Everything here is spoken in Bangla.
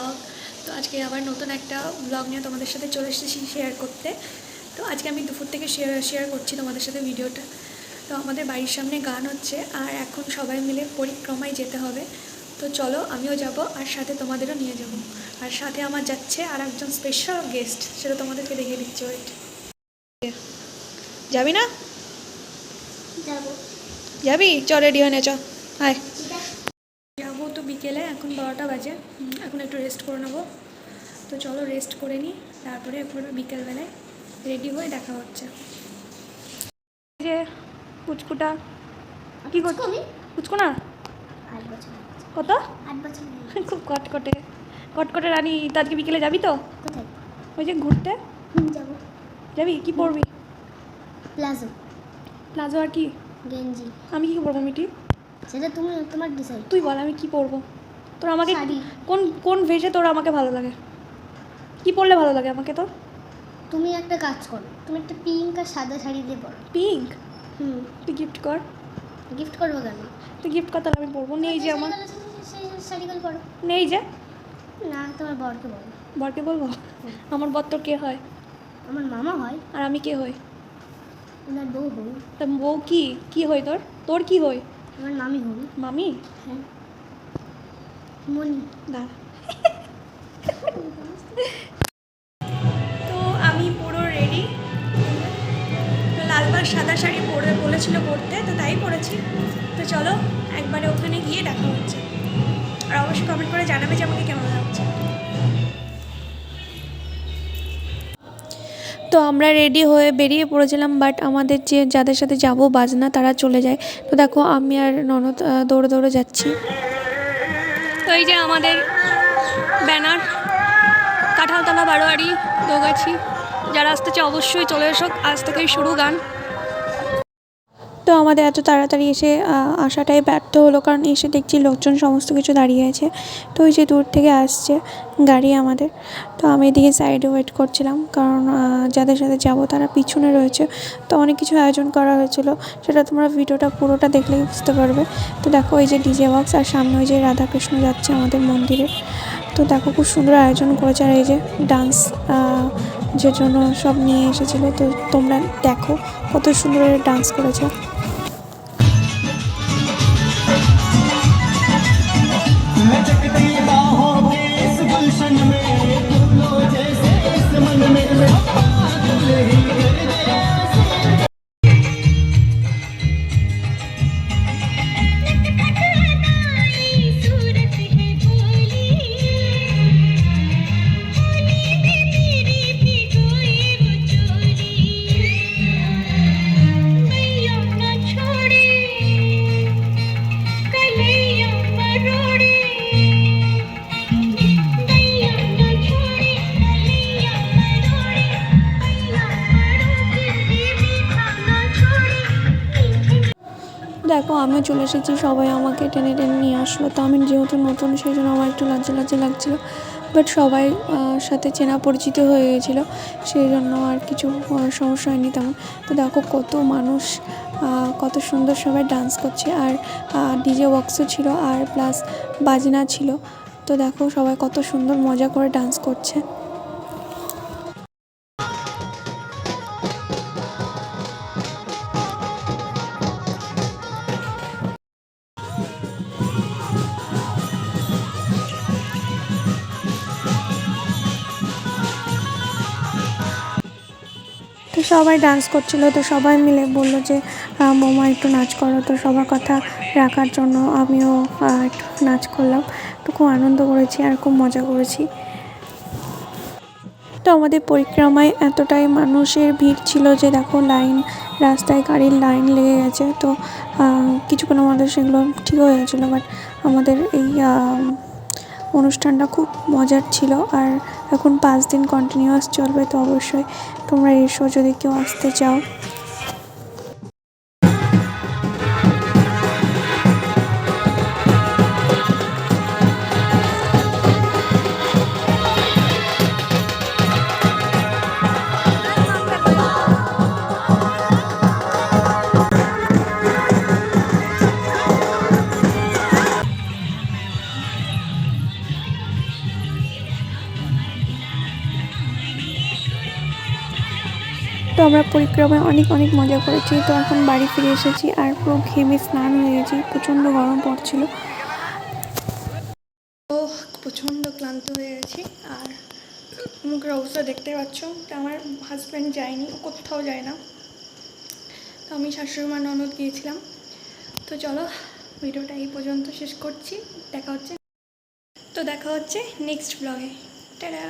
ব্লগ। তো আজকে আবার নতুন একটা ব্লগ নিয়ে তোমাদের সাথে চলে এসেছি শেয়ার করতে। তো আজকে আমি দুপুর থেকে শেয়ার করছি তোমাদের সাথে ভিডিওটা। তো আমাদের বাড়ির সামনে গান হচ্ছে আর এখন সবাই মিলে পরিক্রমায় যেতে হবে। তো চলো আমিও যাব আর সাথে তোমাদেরও নিয়ে যাব। আর সাথে আমার যাচ্ছে আর একজন স্পেশাল গেস্ট, সেটা তোমাদেরকে দেখিয়ে দিচ্ছি। ওয়েট, যাবি না? যাবি? চ, রেডি হয়ে নে, চ হায়। যাবো তো বিকেলে, এখন 12টা বাজে, এখন একটু রেস্ট করে নেবো। তো চলো রেস্ট করে নিই, তারপরে একবার বিকেলবেলায় রেডি হয়ে দেখা হচ্ছে। যে পুচকুটা কি করছো? পুচকু না, কত 8 বছর, খুব কটকটে কটকটে রানী। তো আজকে বিকেলে যাবি তো? কোথায়? ওই যে ঘুরতে যাবো। যাবি? কি পরবি? প্লাজো। প্লাজো আর কি? গেঞ্জি। আমি কি পরবো মিটি? সেটা তুমি, তোমার ডিসাইড। তুই বল আমি কি পরবো। তোর আমাকে শাড়ি। কোন কোন ভেষে তোর আমাকে ভালো লাগে? কি পরলে ভালো লাগে আমাকে তোর? তুমি একটা কাজ করো, তুমি একটা পিঙ্ক আর সাদা শাড়ি দিয়ে পরো। পিঙ্ক? তুই গিফট কর। গিফট করবো কেন? তুই গিফট কর, তাহলে আমি পরবো। নেই যে আমার, সেই শাড়িগুলো পরো। নেই যে। না, তোমার বরকে বলো। বরকে বলবো? আমার বর তোর কে হয়? আমার মামা হয়। আর আমি কে হই? ওনার বউ হই। তা বউ কি কি হই তোর? তোর কি হই? আমার মামি হই। মামি? হ্যাঁ, মনি। দাঁড়া। তো আমি পুরো রেডি। তো লালবাগ সাদা শাড়ি পরে বলেছিল পরতে, তো তাই পরেছি। তো চলো একবারে ওখানে গিয়ে দেখা হচ্ছে। আর অবশ্যই কমেন্ট করে জানাবে যে আমাকে কেমন লাগছে। তো আমরা রেডি হয়ে বেরিয়ে পড়েছিলাম, বাট আমাদের যাদের সাথে যাব বাজনা তারা চলে যায়। তো দেখো আমি আর ননদ দৌড়ে দৌড়ে যাচ্ছি। তো এই যে আমাদের ব্যানার, কাঁঠালতলা বারোয়ারি দোগাছি। যারা আসতে চায় অবশ্যই চলে এসো, আজ থেকেই শুরু গান। তো আমাদের এত তাড়াতাড়ি এসে আসাটাই ব্যর্থ হলো, কারণ এসে দেখছি লোকজন সমস্ত কিছু দাঁড়িয়ে আছে। তো ওই যে দূর থেকে আসছে গাড়ি আমাদের। তো আমি এদিকে সাইডে ওয়েট করছিলাম, কারণ যাদের সাথে যাব তারা পিছনে রয়েছে। তো অনেক কিছু আয়োজন করা হয়েছিল, সেটা তোমরা ভিডিওটা পুরোটা দেখলেই বুঝতে পারবে। তো দেখো ওই যে ডিজে বক্স, আর সামনে ওই যে রাধাকৃষ্ণ যাচ্ছে আমাদের মন্দিরে। তো দেখো খুব সুন্দর আয়োজন করেছে, আর এই যে ডান্স যে জন্য সব নিয়ে এসেছিলো। তো তোমরা দেখো কত সুন্দর ডান্স করেছে। দেখো আমিও চলে এসেছি, সবাই আমাকে টেনে টেনে নিয়ে আসলো। তো আমি যেহেতু নতুন, সেই জন্য আমার একটু লজ্জা লজ্জা লাগছিলো। বাট সবাই সাথে চেনা পরিচিত হয়ে গেছিলো, সেই জন্য আর কিছু সমস্যা হয়নি তেমন। তো দেখো কত মানুষ, কত সুন্দর সবাই ডান্স করছে। আর ডিজে বক্সও ছিল, আর প্লাস বাজনা ছিল। তো দেখো সবাই কত সুন্দর মজা করে ডান্স করছে। তো সবাই ডান্স করছিল, তো সবাই মিলে বললো যে মোমা একটু নাচ করো। তো সবার কথা রাখার জন্য আমিও একটু নাচ করলাম। তো খুব আনন্দ করেছি আর খুব মজা করেছি। তো আমাদের পরিক্রমায় এতটাই মানুষের ভিড় ছিল যে দেখো রাস্তায় গাড়ির লাইন লেগে গেছে। তো কিছুক্ষণের মধ্যে সেগুলো ঠিক হয়ে গেছিলো। বাট আমাদের এই অনুষ্ঠানটা খুব মজার ছিল, আর এখন 5 দিন কন্টিনিউয়াস চলবে। তো অবশ্যই তোমরা এসো যদি কেউ আসতে চাও। আমরা পরিক্রমায় অনেক অনেক মজা করেছি। তো এখন বাড়ি ফিরে এসেছি আর পুরো ঘেমে স্নান হয়ে গেছি, প্রচণ্ড গরম পড়ছিল। তো প্রচণ্ড ক্লান্ত হয়ে গেছি আর মুখের অবস্থা দেখতে পাচ্ছ। তো আমার হাজব্যান্ড যায়নি, কোথাও যায় না, তো আমি শাশুড়ি মা ননদ গিয়েছিলাম। তো চলো ভিডিওটা এই পর্যন্ত শেষ করছি, দেখা হচ্ছে নেক্সট ব্লগে। টাটা।